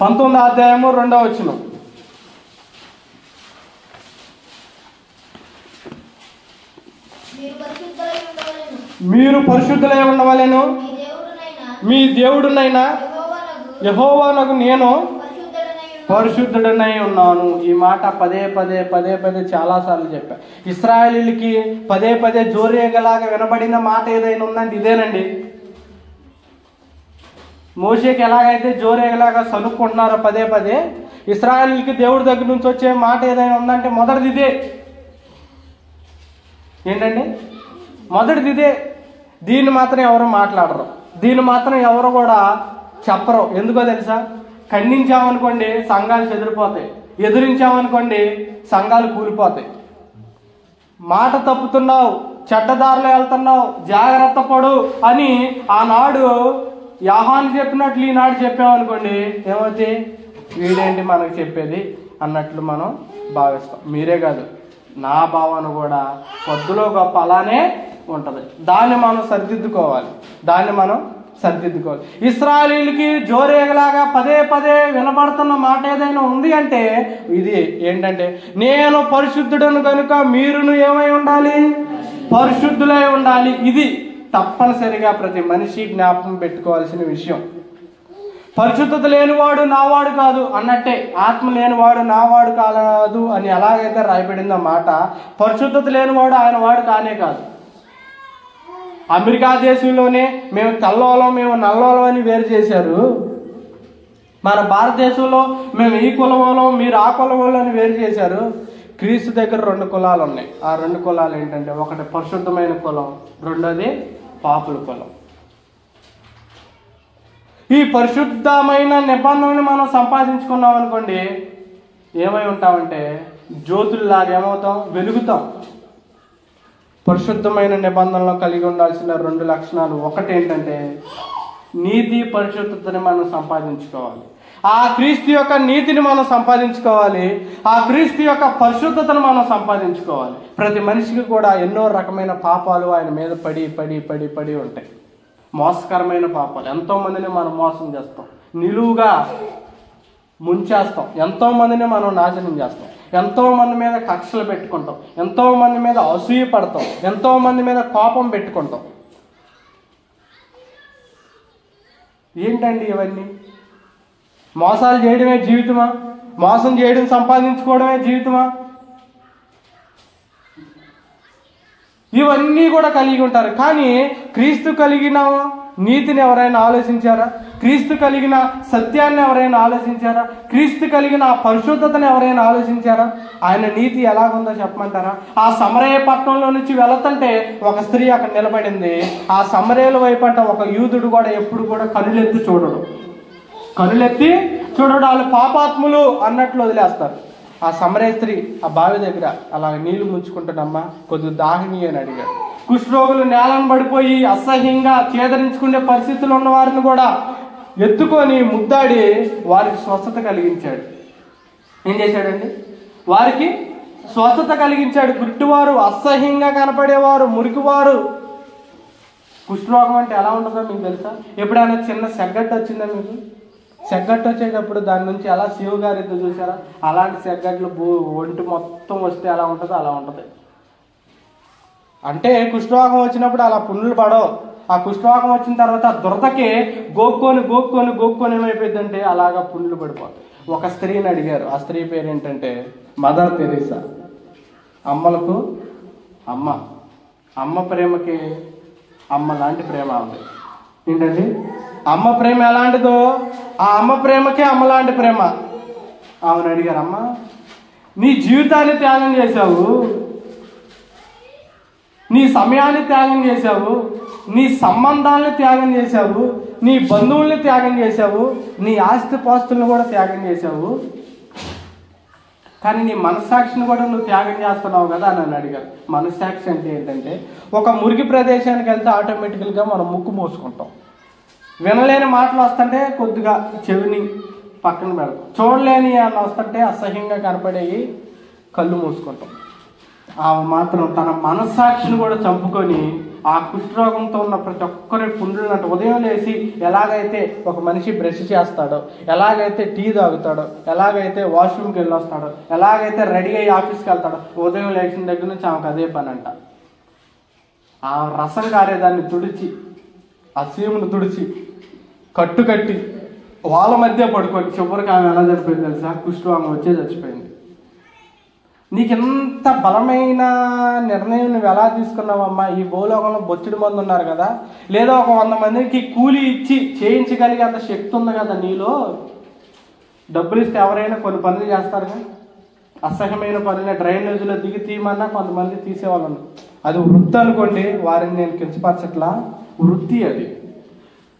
19వ అధ్యాయము 2వ వచనం. మీరు పరిశుద్ధులై ఉండవలెను, మీ దేవుడునైనా యెహోవానగు నేను పరిశుద్ధుడనై ఉన్నాను. ఈ మాట పదే పదే పదే పదే చాలాసార్లు చెప్పా. ఇశ్రాయేలీయులకి పదే పదే జోరేగలాగా వినబడిన మాట ఏదైనా ఉందంటే ఇదేనండి. మోషేకి ఎలాగైతే జోరేగలాగా సనుక్కుంటున్నారో పదే పదే, ఇశ్రాయేలీయులకి దేవుడి దగ్గర నుంచి వచ్చే మాట ఏదైనా ఉందంటే మొదటిది ఇదే. ఏంటండి? మొదటిది ఇదే. దీన్ని మాత్రం ఎవరు మాట్లాడరు, దీన్ని మాత్రం ఎవరు కూడా చెప్పరు. ఎందుకో తెలుసా? ఖండించామనుకోండి సంఘాలు చెదిరిపోతాయి, ఎదిరించామనుకోండి సంఘాలు కూలిపోతాయి. మాట తప్పుతున్నావు, చెడ్డదారిలో వెళ్తున్నావు, జాగ్రత్త పడు అని ఆనాడు యోహాను చెప్పినట్లు ఈనాడు చెప్పామనుకోండి, ఏమవుతుంది? వీడేంటి మనకు చెప్పేది అన్నట్లు మనం భావిస్తాం. మీరే కాదు, నా భావన కూడా పొద్దులో గొప్ప అలానే ఉంటుంది. దాన్ని మనం సరిదిద్దుకోవాలి. ఇశ్రాయేలీయులకి జోరేగలాగా పదే పదే వినబడుతున్న మాట ఏదైనా ఉంది అంటే ఇది ఏంటంటే, నేను పరిశుద్ధుడను కనుక మీరును ఏమై ఉండాలి? పరిశుద్ధులై ఉండాలి. ఇది తప్పనిసరిగా ప్రతి మనిషి జ్ఞాపకం పెట్టుకోవాల్సిన విషయం. పరిశుద్ధత లేనివాడు నావాడు కాదు అన్నట్టే, ఆత్మ లేనివాడు నావాడు కాదు అని ఎలాగైతే రాయబడిందో మాట, పరిశుద్ధత లేనివాడు ఆయన వాడు కానే కాదు. అమెరికా దేశంలోనే మేము తెల్లోలం మేము నల్లోలం అని వేరు చేశారు. మన భారతదేశంలో మేము ఈ కులమోలం మీరు ఆ కులమోలం అని వేరు చేశారు. క్రీస్తు దగ్గర 2 కులాలు ఉన్నాయి. ఆ 2 కులాలు ఏంటంటే, ఒకటి పరిశుద్ధమైన కులం, రెండోది పాపుల కులం. ఈ పరిశుద్ధమైన నిబంధనని మనం సంపాదించుకున్నాం అనుకోండి, ఏమై ఉంటామంటే జ్యోతుల్లాగా ఏమవుతాం? వెలుగుతాం. పరిశుద్ధమైన నిబంధనలో కలిగి ఉండాల్సిన 2 లక్షణాలు. ఒకటి ఏంటంటే నీతి, పరిశుద్ధతని మనం సంపాదించుకోవాలి. ఆ క్రీస్తు యొక్క నీతిని మనం సంపాదించుకోవాలి, ఆ క్రీస్తు యొక్క పరిశుద్ధతను మనం సంపాదించుకోవాలి. ప్రతి మనిషికి కూడా ఎన్నో రకమైన పాపాలు ఆయన మీద పడి పడి పడి పడి ఉంటాయి. మోసకరమైన పాపాలు. ఎంతోమందిని మనం మోసం చేస్తాం, నిలువుగా ముంచేస్తాం, ఎంతోమందిని మనం నాశనం చేస్తాం, ఎంతోమంది మీద కక్షలు పెట్టుకుంటాం, ఎంతోమంది మీద అసూయ పడతాం, ఎంతోమంది మీద కోపం పెట్టుకుంటాం. ఏంటండి ఇవన్నీ? మోసాలు చేయడమే జీవితమా? మోసం చేయడం సంపాదించుకోవడమే జీవితమా? ఇవన్నీ కూడా కలిగి ఉంటారు. కానీ క్రీస్తు కలిగిన నీతిని ఎవరైనా ఆలోచించారా? క్రీస్తు కలిగిన సత్యాన్ని ఎవరైనా ఆలోచించారా? క్రీస్తు కలిగిన పరిశుద్ధతను ఎవరైనా ఆలోచించారా? ఆయన నీతి ఎలాగుందో చెప్పమంటారా? ఆ సమరయ పట్టణంలో నుంచి వెళుతుంటే ఒక స్త్రీ అక్కడ నిలబడింది. ఆ సమరయుల వైపంట ఒక యూదుడు కూడా ఎప్పుడు కూడా కనులెత్తి చూడడు. వాళ్ళు పాపాత్ములు అన్నట్లు వదిలేస్తారు. ఆ సమరయ స్త్రీ ఆ బావి దగ్గర అలా నీళ్లు ముంచుకుంటున్నమ్మా, కొద్దిగా దాహిని అని అడిగాడు. కుష్ఠరోగులు నేలను పడిపోయి అసహ్యంగా చేదరించుకునే పరిస్థితులు ఉన్న వారిని కూడా ఎత్తుకొని ముద్దాడి వారికి స్వస్థత కలిగించాడు. ఏం చేశాడండి? వారికి స్వస్థత కలిగించాడు. గుడ్డివారు, అసహ్యంగా కనపడేవారు, మురికివారు. కుష్ఠరోగం అంటే ఎలా ఉంటుందో మీకు తెలుసా? ఎప్పుడైనా చిన్న సెగ్గట్టు వచ్చిందా మీకు? సెగ్గట్టు వచ్చేటప్పుడు దాని నుంచి ఎలా శివగారితో చూసారా? అలాంటి సెగ్గట్లు ఒంటి మొత్తం వస్తే ఎలా ఉంటుందో అలా ఉంటుంది. అంటే కుష్ఠరోగం వచ్చినప్పుడు అలా పుండ్లు పడవు. ఆ కుష్ఠరోగం వచ్చిన తర్వాత దురదకి గోక్కొని ఏమైపోయిందంటే అలాగా పుండ్లు పడిపోతాయి. ఒక స్త్రీని అడిగారు. ఆ స్త్రీ పేరు ఏంటంటే మదర్ తెరీసా. అమ్మలకు అమ్మ, అమ్మ ప్రేమకి అమ్మ లాంటి ప్రేమ ఉంది. ఏంటండి? అమ్మ ప్రేమ ఎలాంటిదో ఆ అమ్మ ప్రేమకే అమ్మ లాంటి ప్రేమ. ఆమెను అడిగారు, అమ్మ నీ జీవితాన్ని త్యాగం చేశావు, నీ సమయాన్ని త్యాగం చేశావు, నీ సంబంధాలను త్యాగం చేశావు, నీ బంధువుల్ని త్యాగం చేశావు, నీ ఆస్తిపాస్తులను కూడా త్యాగం చేశావు, కానీ నీ మనస్సాక్షిని కూడా నువ్వు త్యాగం చేస్తున్నావు కదా అని నన్ను అడిగారు. మనస్సాక్షి అంటే ఏంటంటే, ఒక మురికి ప్రదేశానికి వెళ్తే ఆటోమేటికల్గా మనం ముక్కు మూసుకుంటాం. వినలేని మాటలు వస్తుంటే కొద్దిగా చెవిని పక్కన పెడతాం. చూడలేని అని వస్తుంటే అసహ్యంగా కనపడేవి కళ్ళు మూసుకుంటాం. ఆమె మాత్రం తన మనస్సాక్షిని కూడా చంపుకొని ఆ కుష్ఠరోగంతో ఉన్న ప్రతి ఒక్కరి పుండ్రులంట ఉదయం లేచి ఎలాగైతే ఒక మనిషి బ్రష్ చేస్తాడో, ఎలాగైతే టీ తాగుతాడో, ఎలాగైతే వాష్రూమ్కి వెళ్ళొస్తాడో, ఎలాగైతే రెడీ అయ్యి ఆఫీస్కి వెళ్తాడో, ఉదయం లేచిన దగ్గర నుంచి ఆమెకు అదే పని అంట. ఆ రసం కారేదాన్ని తుడిచి, ఆ సీమును తుడిచి కట్టి వాళ్ళ మధ్య పడుకొని చివరికి ఆమె ఎలా చచ్చిపోయింది తెలుసా? కుష్ఠరోగం వచ్చే చచ్చిపోయింది. నీకు ఎంత బలమైన నిర్ణయం నువ్వు ఎలా తీసుకున్నావమ్మా? ఈ భూలోకంలో బొచ్చుడు మంది ఉన్నారు కదా, లేదా ఒక 100 మందికి కూలి ఇచ్చి చేయించగలిగే అంత శక్తి ఉంది కదా నీలో. డబ్బులు ఇస్తే ఎవరైనా కొన్ని పనులు చేస్తారుగా, అసహ్యమైన పనులు. డ్రైనేజీలో దిగి తీయమన్నా కొంతమంది తీసేవాళ్ళు. అది వృత్తి అనుకోండి, వారిని నేను కించపరచట్లా, వృత్తి అది.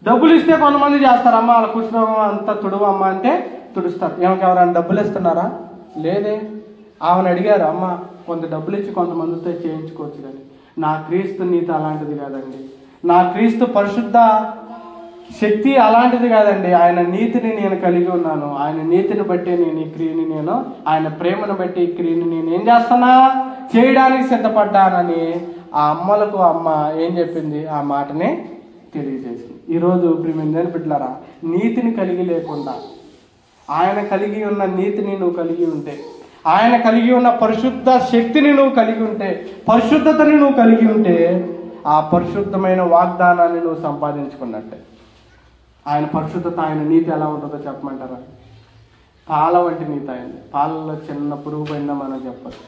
డబ్బులు ఇస్తే కొంతమంది చేస్తారమ్మా, వాళ్ళ కుష్ఠరోగం అంతా తుడువమ్మా అంటే తుడుస్తారు. ఎవరైనా డబ్బులు ఇస్తున్నారా? లేదే. ఆమెను అడిగారు, అమ్మ కొంత డబ్బులు ఇచ్చి కొంతమందితో చేయించుకోవచ్చు కానీ నా క్రీస్తు నీతి అలాంటిది కాదండి, నా క్రీస్తు పరిశుద్ధ శక్తి అలాంటిది కాదండి. ఆయన నీతిని నేను కలిగి ఉన్నాను, ఆయన నీతిని బట్టి నేను ఈ క్రియని, నేను ఆయన ప్రేమను బట్టి ఈ క్రియని నేను ఏం చేస్తున్నా, చేయడానికి సిద్ధపడ్డానని ఆ అమ్మలకు అమ్మ ఏం చెప్పింది, ఆ మాటని తెలియజేసింది. ఈరోజు ప్రియమైన బిడ్డలారా, నీతిని కలిగి లేకుండా ఆయన కలిగి ఉన్న నీతిని నువ్వు కలిగి ఉంటే, ఆయన కలిగి ఉన్న పరిశుద్ధ శక్తిని నువ్వు కలిగి ఉంటే, పరిశుద్ధతని నువ్వు కలిగి ఉంటే, ఆ పరిశుద్ధమైన వాగ్దానాన్ని నువ్వు సంపాదించుకున్నట్టే. ఆయన పరిశుద్ధత, ఆయన నీతి ఎలా ఉంటుందో చెప్పమంటారా? పాల వంటి నీతి అయింది. పాలలో చిన్న పురుగు పడినా మనం చెప్పచ్చు.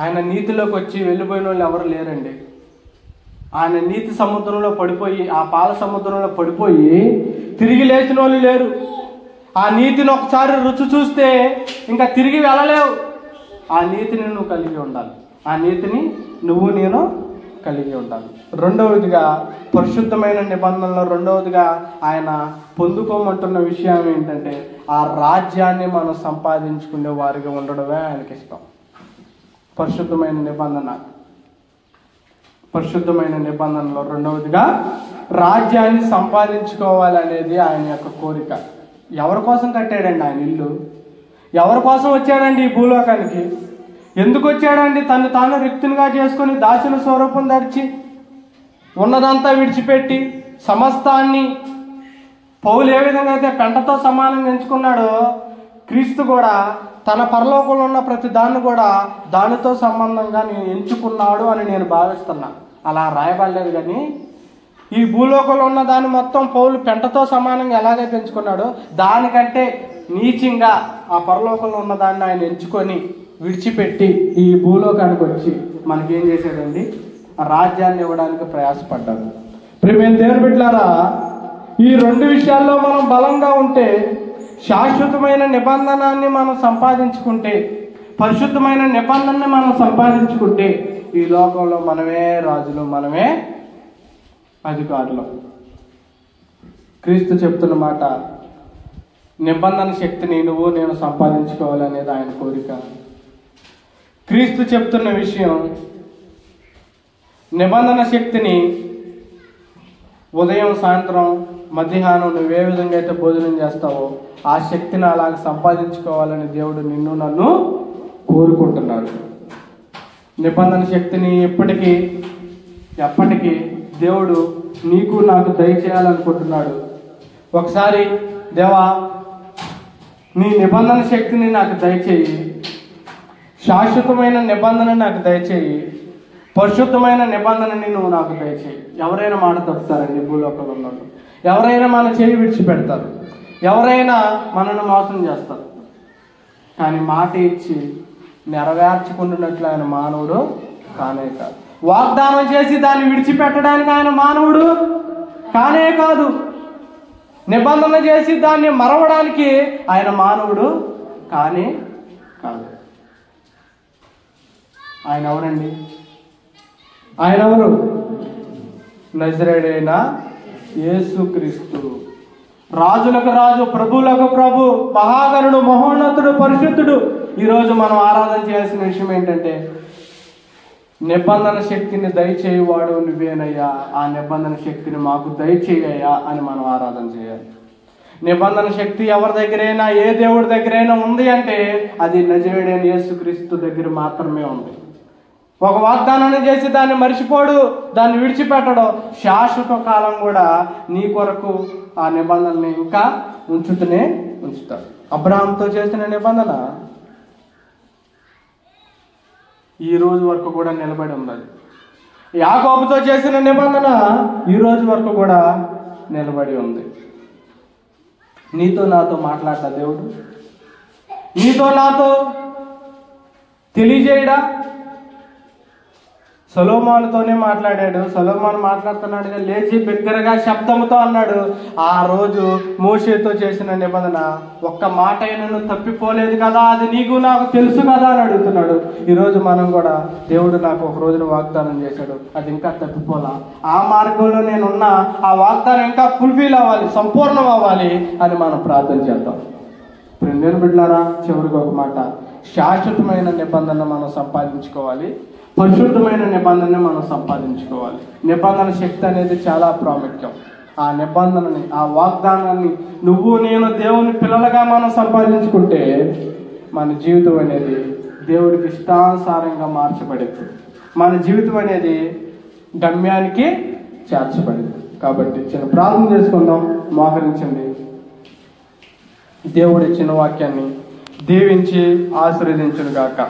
ఆయన నీతిలోకి వచ్చి వెళ్ళిపోయిన వాళ్ళు ఎవరు లేరండి. ఆయన నీతి సముద్రంలో పడిపోయి, ఆ పాల సముద్రంలో పడిపోయి తిరిగి లేచిన వాళ్ళు లేరు. ఆ నీతిని ఒకసారి రుచి చూస్తే ఇంకా తిరిగి వెళ్ళలేవు. ఆ నీతిని నువ్వు కలిగి ఉండాలి, ఆ నీతిని నువ్వు నేను కలిగి ఉండాలి. రెండవదిగా పరిశుద్ధమైన నిబంధనలో రెండవదిగా ఆయన పొందుకోమంటున్న విషయం ఏంటంటే, ఆ రాజ్యాన్ని మనం సంపాదించుకునే వారిగా ఉండడమే ఆయనకి ఇష్టం. పరిశుద్ధమైన నిబంధన, పరిశుద్ధమైన నిబంధనలో రెండవదిగా రాజ్యాన్ని సంపాదించుకోవాలనేది ఆయన యొక్క కోరిక. ఎవరి కోసం కట్టాడండి ఆయన ఇల్లు? ఎవరి కోసం వచ్చాడండి ఈ భూలోకానికి? ఎందుకు వచ్చాడండి? తను తాను రిక్తునిగా చేసుకొని దాసుని స్వరూపం ధరించి ఉన్నదంతా విడిచిపెట్టి సమస్తాన్ని, పౌలు ఏ విధంగా అయితే పెంటతో సమానంగా ఎంచుకున్నాడో, క్రీస్తు కూడా తన పరలోకంలో ఉన్న ప్రతి దాన్ని కూడా దానితో సంబంధంగా నేను ఎంచుకున్నాడు అని నేను భావిస్తున్నా. అలా రాయబడలేదు కానీ ఈ భూలోకంలో ఉన్న దాన్ని మొత్తం పౌలు పెంటతో సమానంగా ఎలాగైతే ఎంచుకున్నాడో, దానికంటే నీచంగా ఆ పరలోకంలో ఉన్న దాన్ని ఆయన ఎంచుకొని విడిచిపెట్టి ఈ భూలోకానికి వచ్చి మనకేం చేశాడండి? ఆ రాజ్యాన్ని ఇవ్వడానికి ప్రయాసపడ్డాడు. ప్రియమైన దేవుని బిడ్డలారా, ఈ రెండు విషయాల్లో మనం బలంగా ఉంటే, శాశ్వతమైన నిబంధనాన్ని మనం సంపాదించుకుంటే, పరిశుద్ధమైన నిబంధనని మనం సంపాదించుకుంటే, ఈ లోకంలో మనమే రాజులు, మనమే అధికారులు. క్రీస్తు చెప్తున్న మాట, నిబంధన శక్తిని నువ్వు నేను సంపాదించుకోవాలనేది ఆయన కోరిక. క్రీస్తు చెప్తున్న విషయం, నిబంధన శక్తిని ఉదయం సాయంత్రం మధ్యాహ్నం నువ్వు ఏ విధంగా అయితే భోజనం చేస్తావో ఆ శక్తిని అలాగే సంపాదించుకోవాలని దేవుడు నిన్ను నన్ను కోరుకుంటున్నాడు. నిబంధన శక్తిని ఎప్పటికీ దేవుడు నీకు నాకు దయచేయాలనుకుంటున్నాడు. ఒకసారి దేవా నీ నిబంధన శక్తిని నాకు దయచేయి, శాశ్వతమైన నిబంధన నాకు దయచేయి, పరిశుద్ధమైన నిబంధనని నువ్వు నాకు దయచేయి. ఎవరైనా మాట తప్పుతారండి భూలోకంలో ఉన్నట్టు, ఎవరైనా మన చేయి విడిచిపెడతారు, ఎవరైనా మనల్ని మోసం చేస్తారు. కానీ మాట ఇచ్చి నెరవేర్చుకుంటున్నట్లు ఆయన మానవుడు కానే కాదు. వాగ్దానం చేసి దాన్ని విడిచిపెట్టడానికి ఆయన మానవుడు కానే కాదు. నిబంధన చేసి దాన్ని మరవడానికి ఆయన మానవుడు కానే కాదు. ఆయన ఎవరండి? ఆయన ఎవరు? నజరేయుడైన యేసుక్రీస్తు, రాజులకు రాజు, ప్రభువులకు ప్రభు, మహాగణుడు, మహోన్నతుడు, పరిశుద్ధుడు. ఈరోజు మనం ఆరాధన చేయాల్సిన విషయం ఏంటంటే, నిబంధన శక్తిని దయచేయువాడు నువ్వేనయ్యా, ఆ నిబంధన శక్తిని మాకు దయచేయ్యా అని మనం ఆరాధన చేయాలి. నిబంధన శక్తి ఎవరి దగ్గరైనా, ఏ దేవుడి దగ్గరైనా ఉంది అంటే అది నజరేయుడైన యేసుక్రీస్తు దగ్గర మాత్రమే ఉంది. ఒక వాగ్దానాన్ని చేసి దాన్ని మర్చిపోడు, దాన్ని విడిచిపెట్టడు. శాశ్వత కాలం కూడా నీ కొరకు ఆ నిబంధనని ఇంకా ఉంచుతాడు. అబ్రహాంతో చేసిన నిబంధన ఈ రోజు వరకు కూడా నిలబడి ఉన్నది. యాకోబుతో చేసిన నిబంధన ఈ రోజు వరకు కూడా నిలబడి ఉంది. నీతో నాతో మాట్లాడ్డా దేవుడు? నీతో నాతో తెలియజేయడా? సొలొమోనుతోనే మాట్లాడాడు. సొలొమోను మాట్లాడుతున్నాడుగా, లేచి బిగ్గరగా శబ్దంతో అన్నాడు. ఆ రోజు మోషేతో చేసిన నిబంధన ఒక్క మాట అయినను తప్పిపోలేదు కదా, అది నీకు నాకు తెలుసు కదా అని అడుగుతున్నాడు. ఈరోజు మనం కూడా దేవుడు నాకు ఒక రోజున వాగ్దానం చేశాడు, అది ఇంకా తప్పిపోలా, ఆ మార్గంలో నేనున్నా, ఆ వాగ్దానం ఇంకా ఫుల్ఫిల్ అవ్వాలి, సంపూర్ణం అవ్వాలి అని మనం ప్రార్థన చేద్దాం. ప్రియమైన బిడ్డలారా, చివరికి ఒక మాట, శాశ్వతమైన నిబంధన మనం సంపాదించుకోవాలి, పరిశుద్ధమైన నిబంధనని మనం సంపాదించుకోవాలి. నిబంధన శక్తి అనేది చాలా ప్రాముఖ్యం. ఆ నిబంధనని, ఆ వాగ్దానాన్ని నువ్వు నేను దేవుని పిల్లలుగా మనం సంపాదించుకుంటే మన జీవితం అనేది దేవుడికి ఇష్టానుసారంగా మార్చబడింది. మన జీవితం అనేది గమ్యానికి చేర్చబడింది. కాబట్టి చిన్న ప్రార్థన చేసుకుందాం, మోకరించండి. దేవుడు ఇచ్చిన వాక్యాన్ని దీవించి ఆశీర్వదించును గాక.